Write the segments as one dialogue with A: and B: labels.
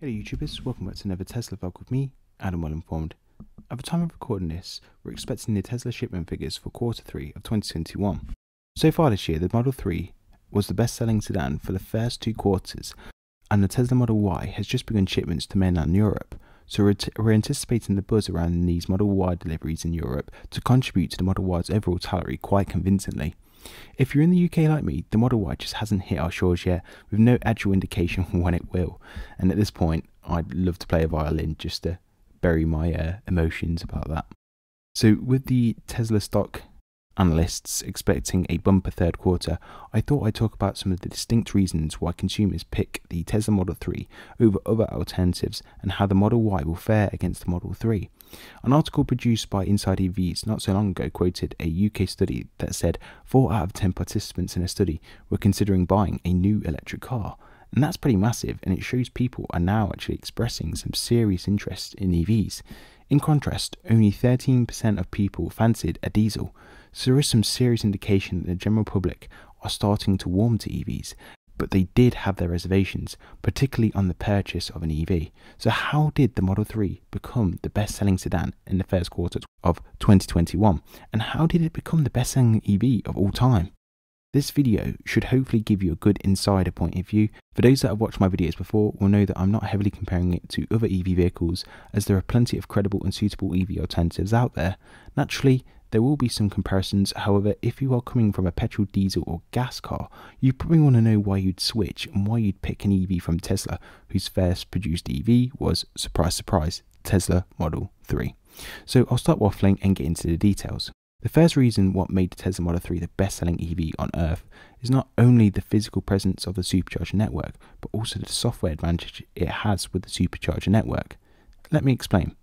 A: Hello YouTubers, welcome back to another Tesla vlog with me, Adam Well Informed. At the time of recording this, we're expecting the Tesla shipment figures for Q3 of 2021. So far this year, the Model 3 was the best selling sedan for the first 2 quarters, and the Tesla Model Y has just begun shipments to mainland Europe. So we're anticipating the buzz around these Model Y deliveries in Europe to contribute to the Model Y's overall tally quite convincingly. If you're in the UK like me, the Model Y just hasn't hit our shores yet, with no actual indication when it will. And at this point, I'd love to play a violin just to bury my emotions about that. So with the Tesla stock analysts expecting a bumper third quarter, I thought I'd talk about some of the distinct reasons why consumers pick the Tesla Model 3 over other alternatives and how the Model Y will fare against the Model 3. An article produced by Inside EVs not so long ago quoted a UK study that said 4 out of 10 participants in a study were considering buying a new electric car. And that's pretty massive, and it shows people are now actually expressing some serious interest in EVs. In contrast, only 13% of people fancied a diesel, so there is some serious indication that the general public are starting to warm to EVs, but they did have their reservations, particularly on the purchase of an EV. So how did the Model 3 become the best-selling sedan in the first quarter of 2021, and how did it become the best-selling EV of all time? This video should hopefully give you a good insider point of view. For those that have watched my videos before will know that I'm not heavily comparing it to other EV vehicles, as there are plenty of credible and suitable EV alternatives out there. Naturally, there will be some comparisons. However, if you are coming from a petrol, diesel or gas car, you probably want to know why you'd switch and why you'd pick an EV from Tesla, whose first produced EV was, surprise surprise, Tesla Model 3. So I'll start waffling and get into the details. The first reason what made the Tesla Model 3 the best-selling EV on Earth is not only the physical presence of the Supercharger network, but also the software advantage it has with the Supercharger network. Let me explain.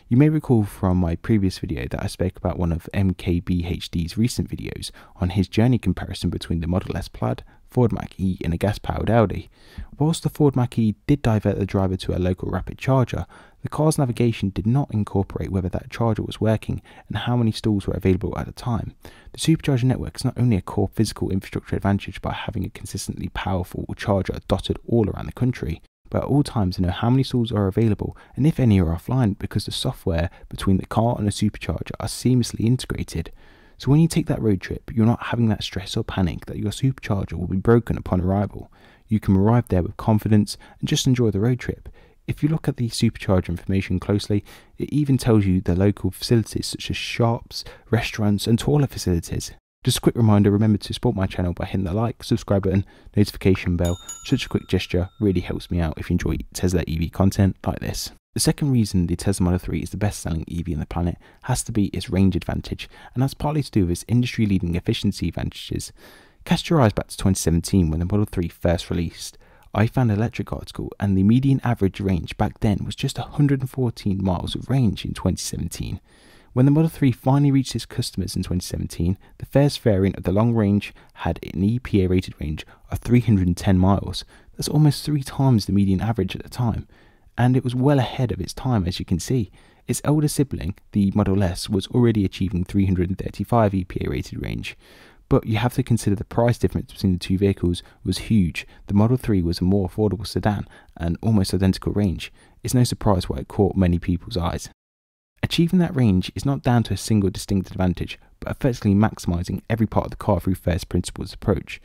A: You may recall from my previous video that I spoke about one of MKBHD's recent videos on his journey comparison between the Model S Plaid, Ford Mach-E and a gas-powered Audi. Whilst the Ford Mach-E did divert the driver to a local rapid charger, the car's navigation did not incorporate whether that charger was working and how many stalls were available at the time. The Supercharger network is not only a core physical infrastructure advantage by having a consistently powerful charger dotted all around the country, but at all times to know how many stalls are available and if any are offline, because the software between the car and the supercharger are seamlessly integrated. So when you take that road trip, you're not having that stress or panic that your supercharger will be broken upon arrival. You can arrive there with confidence and just enjoy the road trip. If you look at the supercharger information closely, it even tells you the local facilities such as shops, restaurants and toilet facilities. Just a quick reminder, remember to support my channel by hitting the like, subscribe button, notification bell. Such a quick gesture really helps me out if you enjoy Tesla EV content like this. The second reason the Tesla Model 3 is the best selling EV on the planet has to be its range advantage, and that's partly to do with its industry leading efficiency advantages. Cast your eyes back to 2017 when the Model 3 first released. I found an electric article and the median average range back then was just 114 miles of range in 2017. When the Model 3 finally reached its customers in 2017, the first variant of the long range had an EPA rated range of 310 miles. That's almost 3 times the median average at the time, and it was well ahead of its time, as you can see. Its elder sibling, the Model S, was already achieving 335 EPA rated range. But you have to consider the price difference between the two vehicles was huge. The Model 3 was a more affordable sedan and almost identical range. It's no surprise why it caught many people's eyes. Achieving that range is not down to a single distinct advantage, but effectively maximising every part of the car through first principles approach.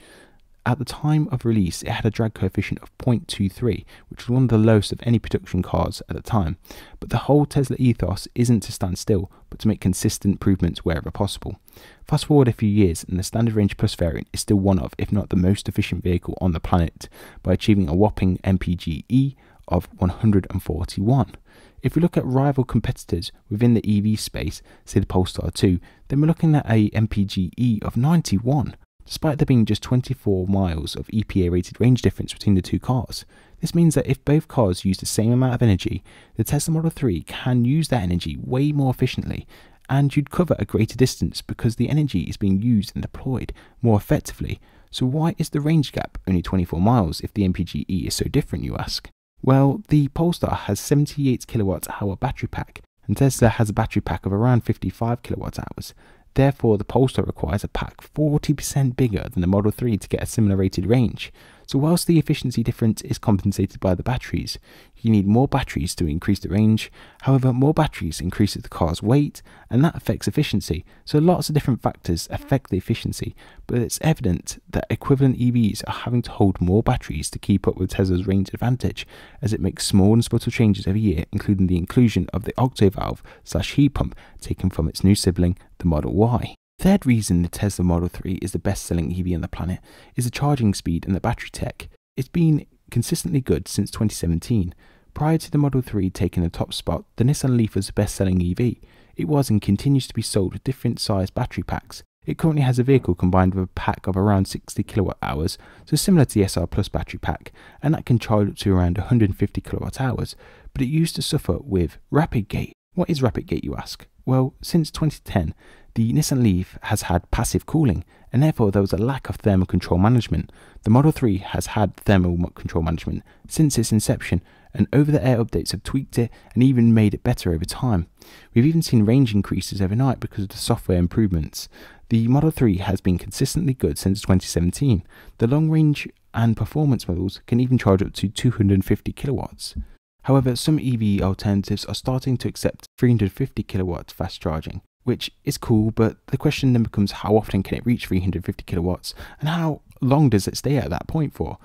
A: At the time of release, it had a drag coefficient of 0.23, which was one of the lowest of any production cars at the time. But the whole Tesla ethos isn't to stand still, but to make consistent improvements wherever possible. Fast forward a few years and the Standard Range Plus variant is still one of, if not the most efficient vehicle on the planet, by achieving a whopping MPGe of 141. If we look at rival competitors within the EV space, say the Polestar 2, then we're looking at a MPGe of 91. Despite there being just 24 miles of EPA rated range difference between the two cars. This means that if both cars use the same amount of energy, the Tesla Model 3 can use that energy way more efficiently, and you'd cover a greater distance because the energy is being used and deployed more effectively. So why is the range gap only 24 miles if the MPGe is so different, you ask? Well, the Polestar has 78 kWh battery pack, and Tesla has a battery pack of around 55 kWh. Therefore, the Polestar requires a pack 40% bigger than the Model 3 to get a similar rated range. So whilst the efficiency difference is compensated by the batteries, you need more batteries to increase the range. However, more batteries increases the car's weight, and that affects efficiency. So lots of different factors affect the efficiency, but it's evident that equivalent EVs are having to hold more batteries to keep up with Tesla's range advantage, as it makes small and subtle changes every year, including the inclusion of the octave valve / heat pump taken from its new sibling, the Model Y. Third reason the Tesla Model 3 is the best selling EV on the planet is the charging speed and the battery tech. It's been consistently good since 2017. Prior to the Model 3 taking the top spot, the Nissan Leaf was the best selling EV. It was and continues to be sold with different sized battery packs. It currently has a vehicle combined with a pack of around 60 kilowatt hours, so similar to the SR Plus battery pack, and that can charge up to around 150 kilowatt hours, but it used to suffer with rapid gate. What is rapid gate, you ask? Well, since 2010, the Nissan Leaf has had passive cooling, and therefore there was a lack of thermal control management. The Model 3 has had thermal control management since its inception, and over-the-air updates have tweaked it and even made it better over time. We've even seen range increases overnight because of the software improvements. The Model 3 has been consistently good since 2017. The long range and performance models can even charge up to 250 kilowatts. However, some EV alternatives are starting to accept 350 kilowatts fast charging, which is cool, but the question then becomes how often can it reach 350 kilowatts and how long does it stay at that point for?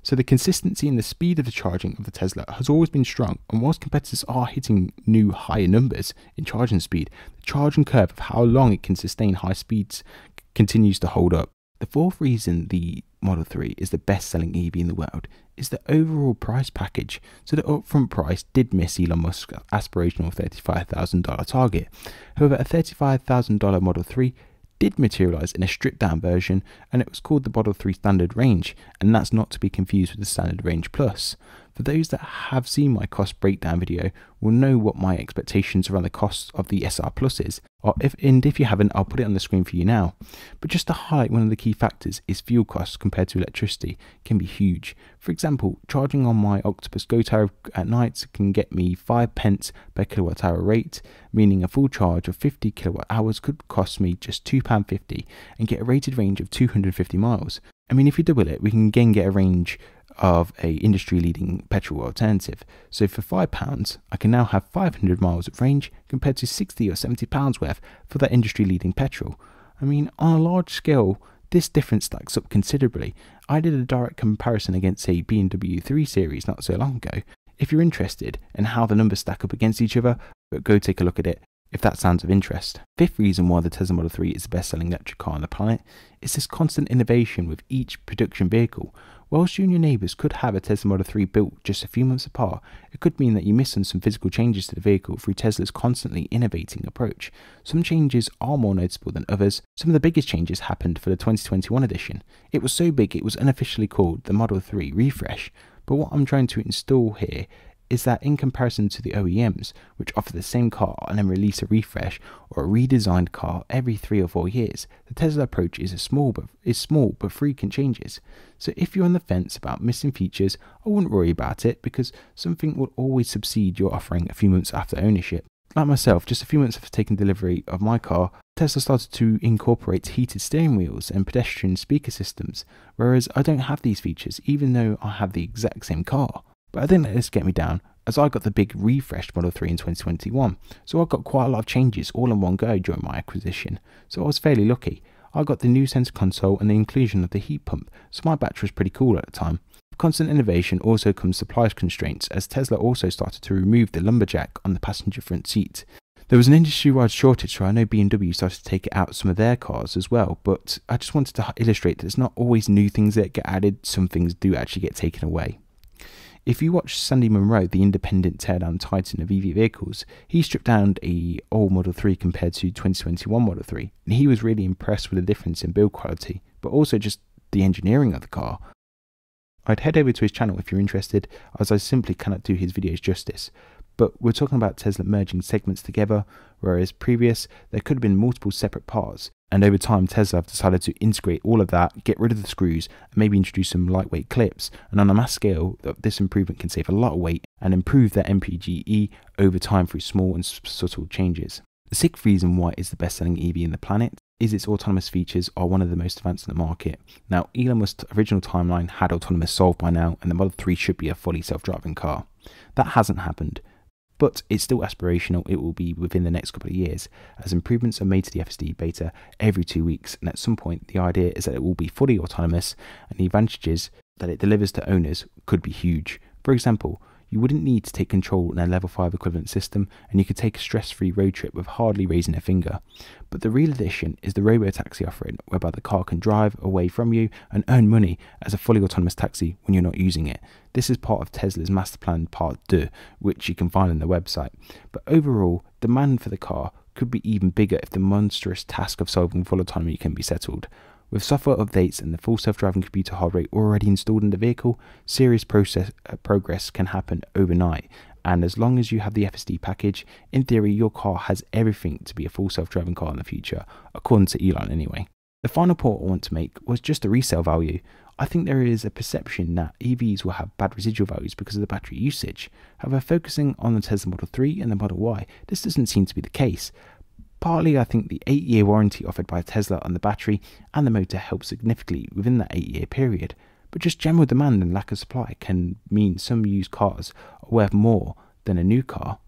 A: So the consistency and the speed of the charging of the Tesla has always been strong, and whilst competitors are hitting new higher numbers in charging speed, the charging curve of how long it can sustain high speeds continues to hold up. The fourth reason the Model 3 is the best selling EV in the world is the overall price package. So the upfront price did miss Elon Musk's aspirational $35,000 target. However, a $35,000 Model 3 did materialize in a stripped down version, and it was called the Model 3 Standard Range, and that's not to be confused with the Standard Range Plus. For those that have seen my cost breakdown video will know what my expectations around the cost of the SR Plus is, and if you haven't, I'll put it on the screen for you now. But just to highlight, one of the key factors is fuel costs compared to electricity can be huge. For example, charging on my Octopus Go tariff at night can get me 5 pence per kilowatt hour rate, meaning a full charge of 50 kilowatt hours could cost me just £2.50 and get a rated range of 250 miles. I mean, if you double it, we can again get a range of a industry-leading petrol alternative. So for £5, I can now have 500 miles of range compared to £60 or £70 worth for that industry-leading petrol. I mean, on a large scale, this difference stacks up considerably. I did a direct comparison against a BMW 3 Series not so long ago. If you're interested in how the numbers stack up against each other, go take a look at it if that sounds of interest. Fifth reason why the Tesla Model 3 is the best-selling electric car on the planet is this constant innovation with each production vehicle. Whilst you and your neighbours could have a Tesla Model 3 built just a few months apart, it could mean that you miss on some physical changes to the vehicle through Tesla's constantly innovating approach. Some changes are more noticeable than others. Some of the biggest changes happened for the 2021 edition. It was so big it was unofficially called the Model 3 Refresh, but what I'm trying to install here is that in comparison to the OEMs, which offer the same car and then release a refresh or a redesigned car every 3 or 4 years, the Tesla approach is small but frequent changes. So if you're on the fence about missing features, I wouldn't worry about it, because something will always succeed your offering a few months after ownership. Like myself, just a few months after taking delivery of my car, Tesla started to incorporate heated steering wheels and pedestrian speaker systems, whereas I don't have these features even though I have the exact same car. But I didn't let this get me down, as I got the big refreshed Model 3 in 2021, so I got quite a lot of changes all in one go during my acquisition, so I was fairly lucky. I got the new center console and the inclusion of the heat pump, so my battery was pretty cool at the time. With constant innovation also comes supply constraints, as Tesla also started to remove the lumberjack on the passenger front seat. There was an industry-wide shortage, so I know BMW started to take it out of some of their cars as well, but I just wanted to illustrate that it's not always new things that get added, some things do actually get taken away. If you watch Sandy Munro, the independent teardown titan of EV vehicles, he stripped down a old Model 3 compared to 2021 Model 3, and he was really impressed with the difference in build quality, but also just the engineering of the car. I'd head over to his channel if you're interested, as I simply cannot do his videos justice. But we're talking about Tesla merging segments together, whereas previous there could have been multiple separate parts, and over time Tesla have decided to integrate all of that, get rid of the screws, and maybe introduce some lightweight clips, and on a mass scale this improvement can save a lot of weight and improve their MPGE over time through small and subtle changes. The sixth reason why it's the best selling EV in the planet is its autonomous features are one of the most advanced in the market. Now, Elon Musk's original timeline had autonomous solved by now, and the Model 3 should be a fully self-driving car. That hasn't happened, but it's still aspirational. It will be within the next couple of years, as improvements are made to the FSD beta every 2 weeks, and at some point the idea is that it will be fully autonomous, and the advantages that it delivers to owners could be huge. For example, you wouldn't need to take control in a level 5 equivalent system, and you could take a stress-free road trip with hardly raising a finger. But the real addition is the robo-taxi offering, whereby the car can drive away from you and earn money as a fully autonomous taxi when you're not using it. This is part of Tesla's master plan part 2, which you can find on their website. But overall, demand for the car could be even bigger if the monstrous task of solving full autonomy can be settled. With software updates and the full self-driving computer hardware already installed in the vehicle, serious progress can happen overnight. And as long as you have the FSD package, in theory your car has everything to be a full self-driving car in the future, according to Elon anyway. The final point I want to make was just the resale value. I think there is a perception that EVs will have bad residual values because of the battery usage. However, focusing on the Tesla Model 3 and the Model Y, this doesn't seem to be the case. Partly, I think the 8-year warranty offered by Tesla on the battery and the motor helps significantly within that 8-year period, but just general demand and lack of supply can mean some used cars are worth more than a new car.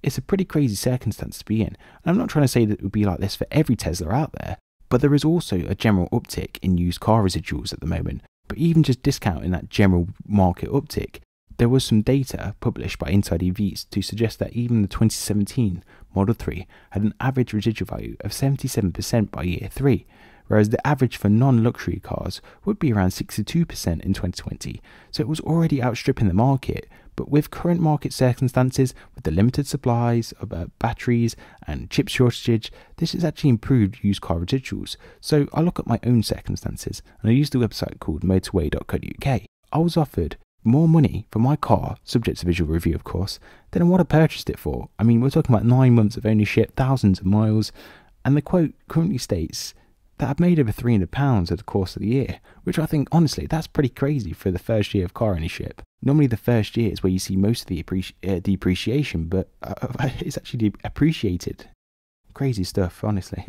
A: It's a pretty crazy circumstance to be in, and I'm not trying to say that it would be like this for every Tesla out there, but there is also a general uptick in used car residuals at the moment. But even just discounting that general market uptick, there was some data published by Inside EVs to suggest that even the 2017 Model 3 had an average residual value of 77% by year 3, whereas the average for non-luxury cars would be around 62% in 2020. So it was already outstripping the market, but with current market circumstances, with the limited supplies of batteries and chip shortage, this has actually improved used car residuals. So I look at my own circumstances, and I used a website called motorway.co.uk. I was offered more money for my car, subject to visual review of course, than what I purchased it for. I mean, we're talking about 9 months of ownership, thousands of miles, and the quote currently states that I've made over £300 over the course of the year, which I think, honestly, that's pretty crazy for the first year of car ownership. Normally the first year is where you see most of the depreciation, but it's actually appreciated. Crazy stuff, honestly.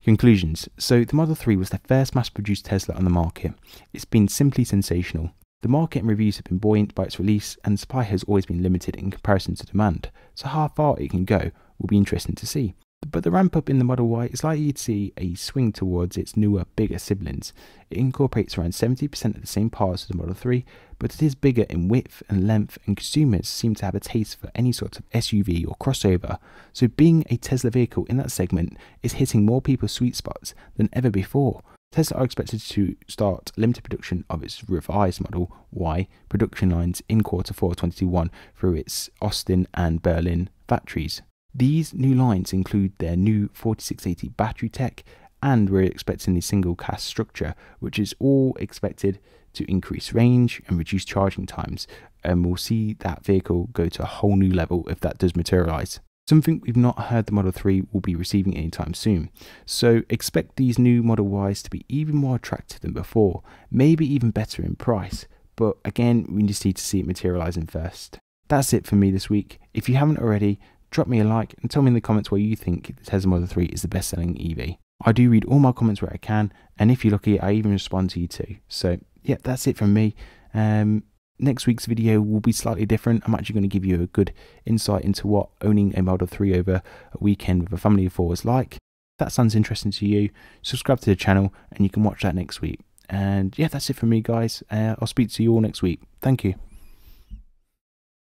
A: Conclusions. So the Model 3 was the first mass-produced Tesla on the market. It's been simply sensational. The market and reviews have been buoyant by its release, and supply has always been limited in comparison to demand, so how far it can go will be interesting to see. But the ramp up in the Model Y is likely to see a swing towards its newer, bigger siblings. It incorporates around 70% of the same parts as the Model 3, but it is bigger in width and length, and consumers seem to have a taste for any sort of SUV or crossover. So being a Tesla vehicle in that segment is hitting more people's sweet spots than ever before. Tesla are expected to start limited production of its revised Model Y production lines in Q4 2021 through its Austin and Berlin factories. These new lines include their new 4680 battery tech, and we're expecting the single cast structure, which is all expected to increase range and reduce charging times, and we'll see that vehicle go to a whole new level if that does materialize. Something we've not heard the Model 3 will be receiving anytime soon, so expect these new Model Ys to be even more attractive than before, maybe even better in price, but again we just need to see it materializing first. That's it for me this week. If you haven't already, drop me a like and tell me in the comments why you think the Tesla Model 3 is the best selling EV. I do read all my comments where I can, and if you're lucky I even respond to you too. So yeah, that's it from me. Next week's video will be slightly different. I'm actually going to give you a good insight into what owning a Model 3 over a weekend with a family of 4 is like. If that sounds interesting to you, subscribe to the channel and you can watch that next week. And yeah, that's it from me guys. I'll speak to you all next week. Thank you.